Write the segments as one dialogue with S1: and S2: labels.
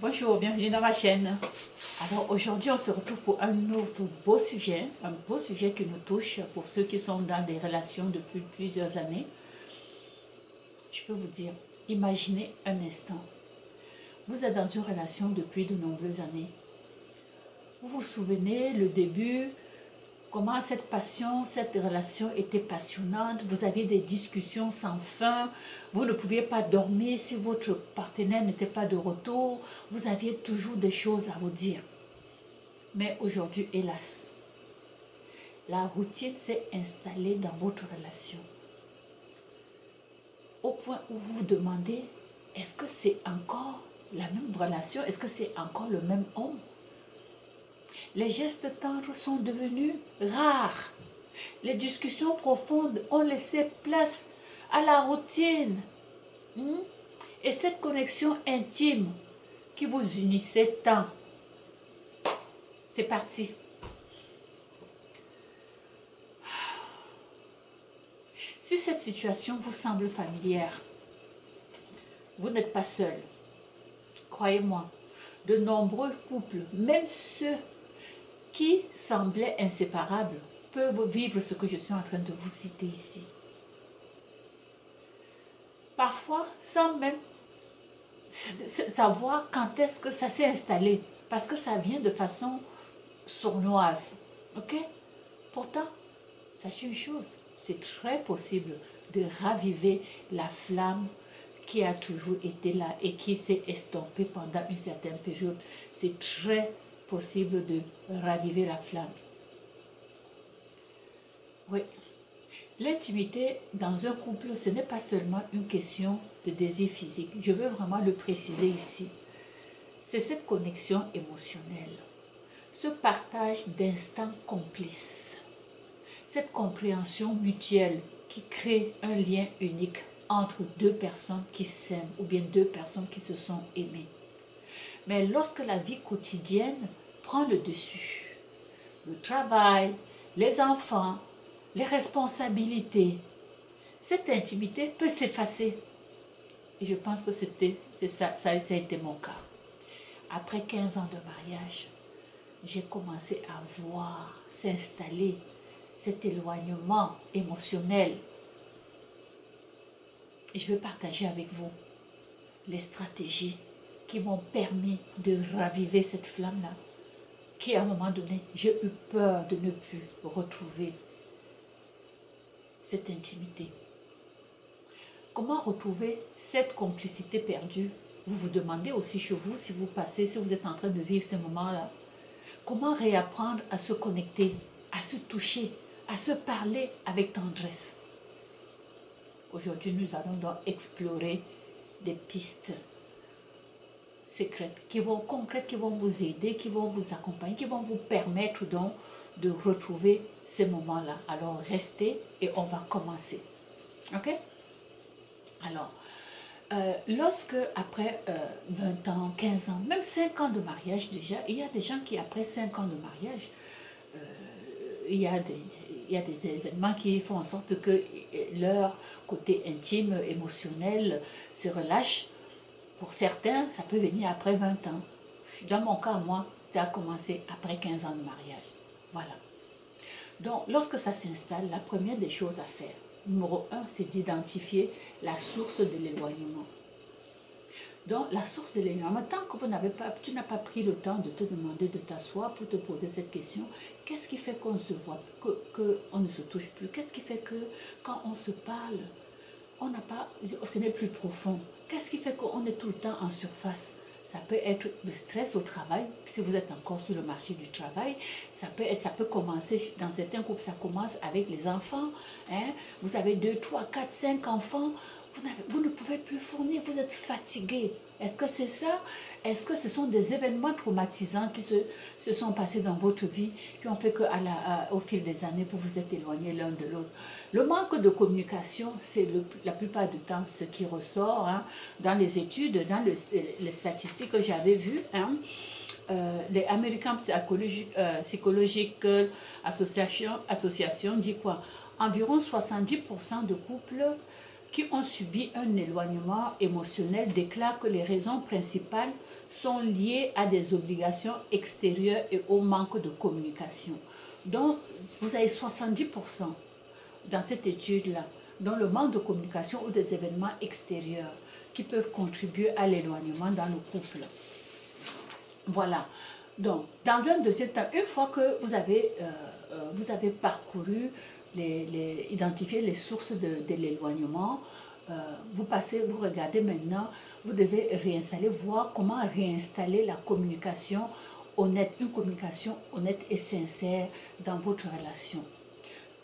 S1: Bonjour, bienvenue dans ma chaîne. Alors aujourd'hui on se retrouve pour un autre beau sujet qui nous touche pour ceux qui sont dans des relations depuis plusieurs années. Je peux vous dire, imaginez un instant, vous êtes dans une relation depuis de nombreuses années. Vous vous souvenez le début, comment cette passion, cette relation était passionnante, vous aviez des discussions sans fin, vous ne pouviez pas dormir si votre partenaire n'était pas de retour, vous aviez toujours des choses à vous dire. Mais aujourd'hui, hélas, la routine s'est installée dans votre relation. Au point où vous vous demandez, est-ce que c'est encore la même relation? Est-ce que c'est encore le même homme? Les gestes tendres sont devenus rares. Les discussions profondes ont laissé place à la routine. Et cette connexion intime qui vous unissait tant, c'est parti. Si cette situation vous semble familière, vous n'êtes pas seul. Croyez-moi, de nombreux couples, même ceux qui semblaient inséparables, peuvent vivre ce que je suis en train de vous citer ici. Parfois, sans même savoir quand est-ce que ça s'est installé, parce que ça vient de façon sournoise. Ok? Pourtant, sachez une chose, c'est très possible de raviver la flamme qui a toujours été là et qui s'est estompée pendant une certaine période. C'est très possible de raviver la flamme. Oui. L'intimité dans un couple, ce n'est pas seulement une question de désir physique. Je veux vraiment le préciser ici. C'est cette connexion émotionnelle, ce partage d'instants complices, cette compréhension mutuelle qui crée un lien unique entre deux personnes qui s'aiment ou bien deux personnes qui se sont aimées. Mais lorsque la vie quotidienne prend le dessus, le travail, les enfants, les responsabilités, cette intimité peut s'effacer. Et je pense que ça a été mon cas. Après 15 ans de mariage, j'ai commencé à voir s'installer cet éloignement émotionnel. Et je vais partager avec vous les stratégies qui m'ont permis de raviver cette flamme-là, qui à un moment donné, j'ai eu peur de ne plus retrouver cette intimité. Comment retrouver cette complicité perdue? Vous vous demandez aussi chez vous, si vous êtes en train de vivre ce moment-là. Comment réapprendre à se connecter, à se toucher, à se parler avec tendresse? Aujourd'hui, nous allons donc explorer des pistes secrètes, concrètes, qui vont vous aider, qui vont vous accompagner, qui vont vous permettre donc de retrouver ces moments-là. Alors, restez et on va commencer. Ok? Alors, lorsque après 20 ans, 15 ans, même 5 ans de mariage déjà, il y a des gens qui après 5 ans de mariage, il y a des événements qui font en sorte que leur côté intime, émotionnel se relâche. Pour certains, ça peut venir après 20 ans. Dans mon cas, moi, ça a commencé après 15 ans de mariage. Voilà. Donc, lorsque ça s'installe, la première des choses à faire, numéro 1, c'est d'identifier la source de l'éloignement. Donc, la source de l'éloignement, tant que tu n'as pas pris le temps de te demander de t'asseoir pour te poser cette question, qu'est-ce qui fait qu'on se voit, qu'on ne se touche plus? Qu'est-ce qui fait que quand on se parle, ce n'est plus profond? Qu'est-ce qui fait qu'on est tout le temps en surface? Ça peut être le stress au travail, si vous êtes encore sur le marché du travail. Ça peut commencer, dans certains couples, ça commence avec les enfants. Vous avez 2, 3, 4, 5 enfants. Vous ne pouvez plus fournir, vous êtes fatigué. Est-ce que c'est ça? Est-ce que ce sont des événements traumatisants qui se sont passés dans votre vie, qui ont fait qu'au fil des années, vous vous êtes éloignés l'un de l'autre? Le manque de communication, c'est la plupart du temps ce qui ressort dans les études, dans les statistiques que j'avais vues. Les American Psychological Association dit quoi? Environ 70% de couples qui ont subi un éloignement émotionnel déclarent que les raisons principales sont liées à des obligations extérieures et au manque de communication. Donc, vous avez 70% dans cette étude-là, dans le manque de communication ou des événements extérieurs qui peuvent contribuer à l'éloignement dans le couple. Voilà. Donc, dans un deuxième temps, une fois que vous avez parcouru, identifié les sources de l'éloignement, vous regardez maintenant, vous devez réinstaller, voir comment réinstaller la communication honnête, une communication honnête et sincère dans votre relation.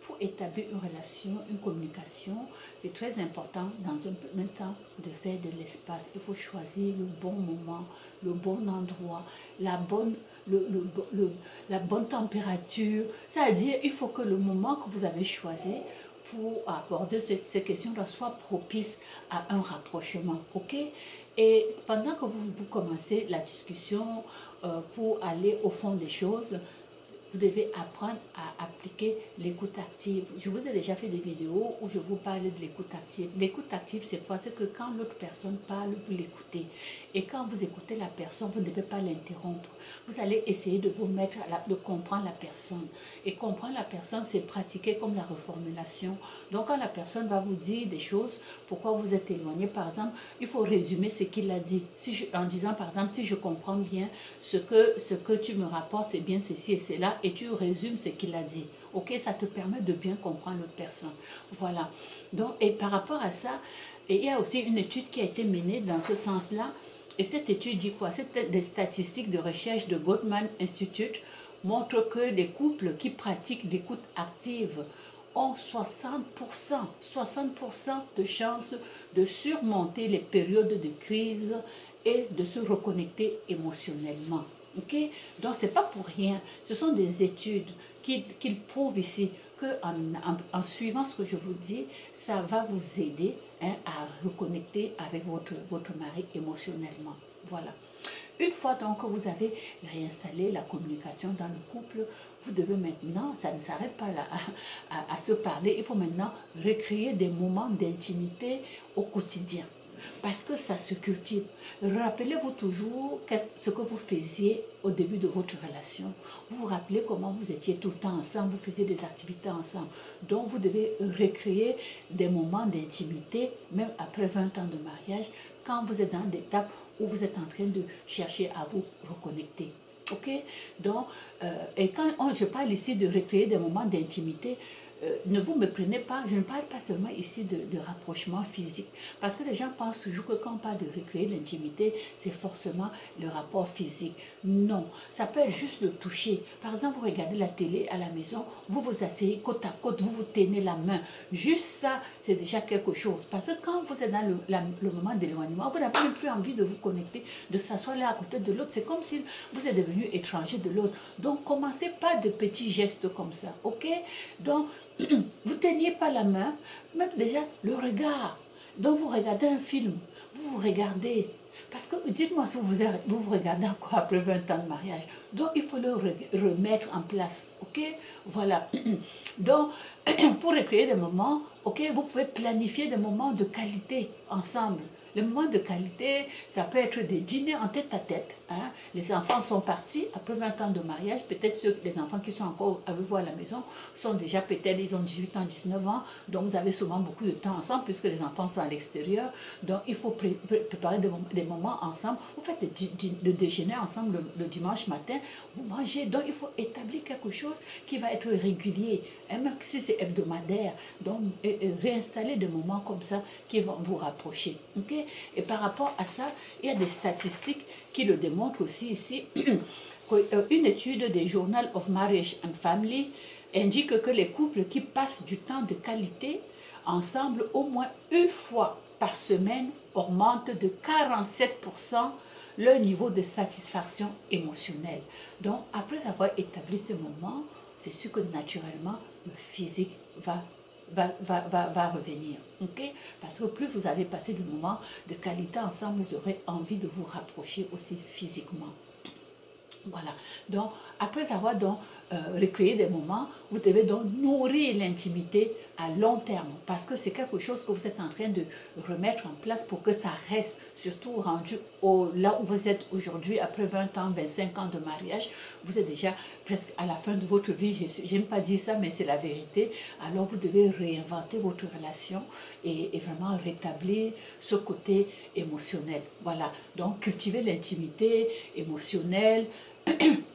S1: Pour établir une relation, une communication, c'est très important dans un premier temps de faire de l'espace. Il faut choisir le bon moment, le bon endroit, la bonne température. C'est-à-dire, il faut que le moment que vous avez choisi pour aborder ces questions-là soit propice à un rapprochement. Ok? Et pendant que vous commencez la discussion pour aller au fond des choses, vous devez apprendre à appliquer l'écoute active. Je vous ai déjà fait des vidéos où je vous parle de l'écoute active. L'écoute active, c'est quoi? C'est que quand l'autre personne parle, vous l'écoutez. Et quand vous écoutez la personne, vous ne devez pas l'interrompre. Vous allez essayer de vous mettre, de comprendre la personne. Et comprendre la personne, c'est pratiquer comme la reformulation. Donc, quand la personne va vous dire des choses, pourquoi vous êtes éloigné, par exemple, il faut résumer ce qu'il a dit. En disant, par exemple, si je comprends bien, ce que tu me rapportes, c'est bien ceci et cela, et tu résumes ce qu'il a dit. Ok, ça te permet de bien comprendre l'autre personne. Voilà. Donc, et par rapport à ça, il y a aussi une étude qui a été menée dans ce sens-là. Et cette étude dit quoi? C'est des statistiques de recherche de Gottman Institute montrent que les couples qui pratiquent l'écoute active ont 60% de chances de surmonter les périodes de crise et de se reconnecter émotionnellement. Ok? Donc, ce n'est pas pour rien. Ce sont des études qui prouvent ici qu'en suivant ce que je vous dis, ça va vous aider à reconnecter avec votre mari émotionnellement. Voilà. Une fois donc que vous avez réinstallé la communication dans le couple, vous devez maintenant, ça ne s'arrête pas là à se parler, il faut maintenant recréer des moments d'intimité au quotidien. Parce que ça se cultive. Rappelez-vous toujours ce que vous faisiez au début de votre relation. Vous vous rappelez comment vous étiez tout le temps ensemble, vous faisiez des activités ensemble. Donc vous devez recréer des moments d'intimité, même après 20 ans de mariage, quand vous êtes dans l'étape où vous êtes en train de chercher à vous reconnecter. Ok? Donc, et quand je parle ici de recréer des moments d'intimité, ne vous me prenez pas, je ne parle pas seulement ici de rapprochement physique. Parce que les gens pensent toujours que quand on parle de recréer l'intimité, c'est forcément le rapport physique. Non, ça peut être juste le toucher. Par exemple, vous regardez la télé à la maison, vous vous asseyez côte à côte, vous vous tenez la main. Juste ça, c'est déjà quelque chose. Parce que quand vous êtes dans le moment d'éloignement, vous n'avez même plus envie de vous connecter, de s'asseoir là à côté de l'autre. C'est comme si vous êtes devenu étranger de l'autre. Donc, commencez pas de petits gestes comme ça, ok? Donc, vous ne teniez pas la main, même déjà le regard. Donc vous regardez un film, vous vous regardez. Parce que dites-moi si vous regardez encore après 20 ans de mariage. Donc il faut le remettre en place. Ok? Voilà. Donc pour recréer des moments, ok, vous pouvez planifier des moments de qualité ensemble. Les moments de qualité, ça peut être des dîners en tête à tête. Hein. Les enfants sont partis après 20 ans de mariage. Peut-être les enfants qui sont encore avec vous à la maison sont déjà peut-être, ils ont 18 ans, 19 ans. Donc vous avez souvent beaucoup de temps ensemble puisque les enfants sont à l'extérieur. Donc il faut préparer des moments ensemble. Vous faites le déjeuner ensemble le dimanche matin. Vous mangez. Donc il faut établir quelque chose qui va être régulier. Hein, même si c'est hebdomadaire. Donc réinstaller des moments comme ça qui vont vous rapprocher. Okay? Et par rapport à ça, il y a des statistiques qui le démontrent aussi ici. Une étude des Journal of Marriage and Family indique que les couples qui passent du temps de qualité ensemble au moins une fois par semaine augmentent de 47% leur niveau de satisfaction émotionnelle. Donc, après avoir établi ce moment, c'est sûr que naturellement, le physique va revenir. Okay? Parce que plus vous allez passer du moment de qualité ensemble, vous aurez envie de vous rapprocher aussi physiquement. Voilà, donc après avoir donc recréé des moments, vous devez donc nourrir l'intimité à long terme parce que c'est quelque chose que vous êtes en train de remettre en place pour que ça reste, surtout rendu là où vous êtes aujourd'hui, après 20 ans, 25 ans de mariage, vous êtes déjà presque à la fin de votre vie, j'aime pas dire ça, mais c'est la vérité, alors vous devez réinventer votre relation et vraiment rétablir ce côté émotionnel. Voilà, donc cultiver l'intimité émotionnelle,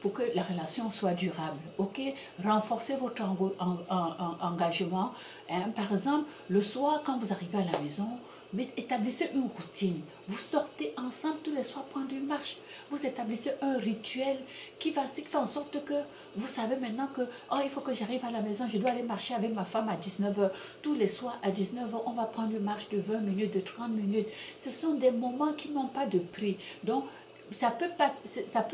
S1: pour que la relation soit durable, ok? Renforcez votre engagement. Hein? Par exemple, le soir, quand vous arrivez à la maison, établissez une routine. Vous sortez ensemble tous les soirs prendre une marche. Vous établissez un rituel qui fait en sorte que vous savez maintenant que oh, il faut que j'arrive à la maison, je dois aller marcher avec ma femme à 19h. Tous les soirs à 19h, on va prendre une marche de 20 minutes, de 30 minutes. Ce sont des moments qui n'ont pas de prix. Donc, ça peut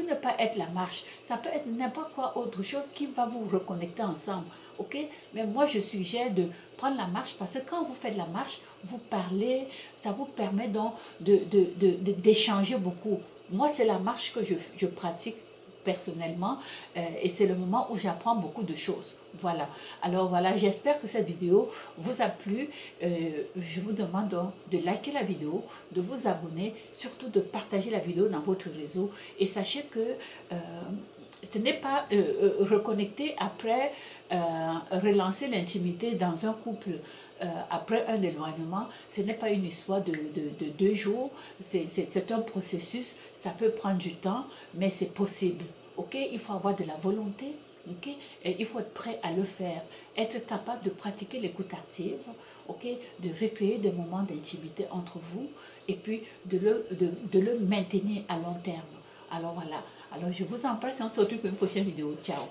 S1: ne pas être la marche, ça peut être n'importe quoi autre chose qui va vous reconnecter ensemble, ok? Mais moi, je suggère de prendre la marche parce que quand vous faites la marche, vous parlez, ça vous permet donc d'échanger beaucoup. Moi, c'est la marche que je pratique personnellement et c'est le moment où j'apprends beaucoup de choses. Voilà. Alors voilà, j'espère que cette vidéo vous a plu. Je vous demande donc de liker la vidéo, de vous abonner, surtout de partager la vidéo dans votre réseau et sachez que ce n'est pas reconnecter après relancer l'intimité dans un couple après un éloignement, ce n'est pas une histoire de 2 jours, c'est un processus, ça peut prendre du temps, mais c'est possible, ok? Il faut avoir de la volonté, ok? Et il faut être prêt à le faire, être capable de pratiquer l'écoute active, ok? De recréer des moments d'intimité entre vous et puis de le maintenir à long terme. Alors voilà, alors je vous embrasse et on se retrouve pour une prochaine vidéo. Ciao!